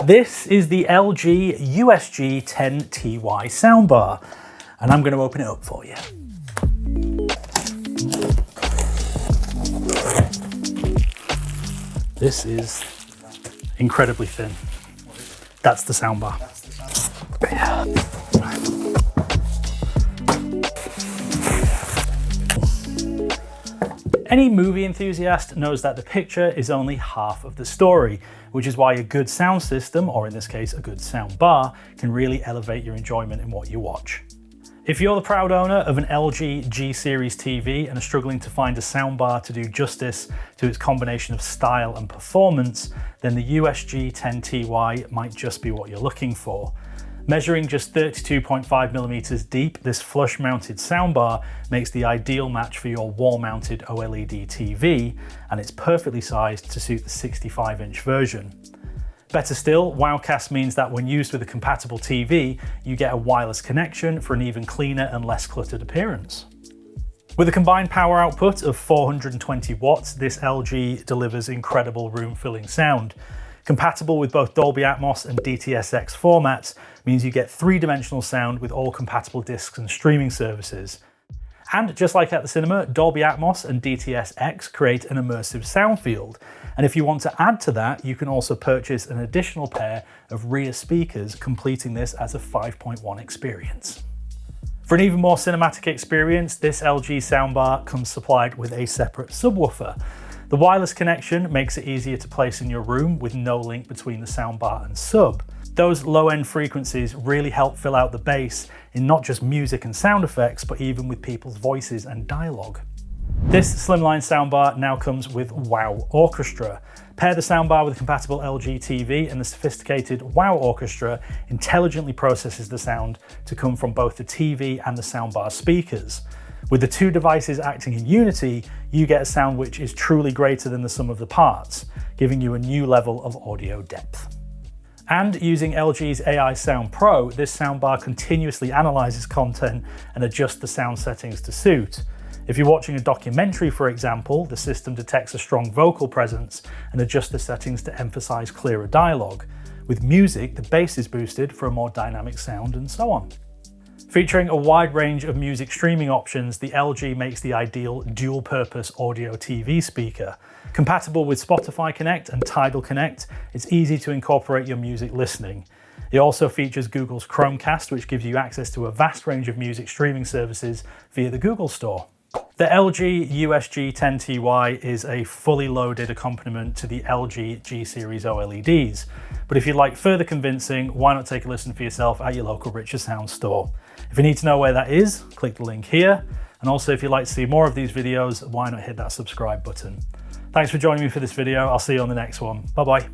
This is the LG USG10TY Soundbar, and I'm going to open it up for you. This is incredibly thin. That's the soundbar. Yeah. Any movie enthusiast knows that the picture is only half of the story, which is why a good sound system, or in this case a good sound bar, can really elevate your enjoyment in what you watch. If you're the proud owner of an LG G Series TV and are struggling to find a soundbar to do justice to its combination of style and performance, then the USG10TY might just be what you're looking for. Measuring just 32.5mm deep, this flush-mounted soundbar makes the ideal match for your wall-mounted OLED TV, and it's perfectly sized to suit the 65-inch version. Better still, Wowcast means that when used with a compatible TV, you get a wireless connection for an even cleaner and less cluttered appearance. With a combined power output of 420 watts, this LG delivers incredible room-filling sound. Compatible with both Dolby Atmos and DTS:X formats means you get three-dimensional sound with all compatible discs and streaming services. And just like at the cinema, Dolby Atmos and DTS:X create an immersive sound field. And if you want to add to that, you can also purchase an additional pair of rear speakers, completing this as a 5.1 experience. For an even more cinematic experience, this LG soundbar comes supplied with a separate subwoofer. The wireless connection makes it easier to place in your room with no link between the soundbar and sub. Those low-end frequencies really help fill out the bass in not just music and sound effects, but even with people's voices and dialogue. This slimline soundbar now comes with Wow Orchestra. Pair the soundbar with a compatible LG TV and the sophisticated Wow Orchestra intelligently processes the sound to come from both the TV and the soundbar speakers. With the two devices acting in unity, you get a sound which is truly greater than the sum of the parts, giving you a new level of audio depth. And using LG's AI Sound Pro, this soundbar continuously analyzes content and adjusts the sound settings to suit. If you're watching a documentary, for example, the system detects a strong vocal presence and adjusts the settings to emphasize clearer dialogue. With music, the bass is boosted for a more dynamic sound, and so on. Featuring a wide range of music streaming options, the LG makes the ideal dual-purpose audio TV speaker. Compatible with Spotify Connect and Tidal Connect, it's easy to incorporate your music listening. It also features Google's Chromecast, which gives you access to a vast range of music streaming services via the Google Store. The LG USG10TY is a fully loaded accompaniment to the LG G Series OLEDs. But if you'd like further convincing, why not take a listen for yourself at your local Richer Sound store? If you need to know where that is, click the link here. And also, if you'd like to see more of these videos, why not hit that subscribe button? Thanks for joining me for this video. I'll see you on the next one. Bye-bye.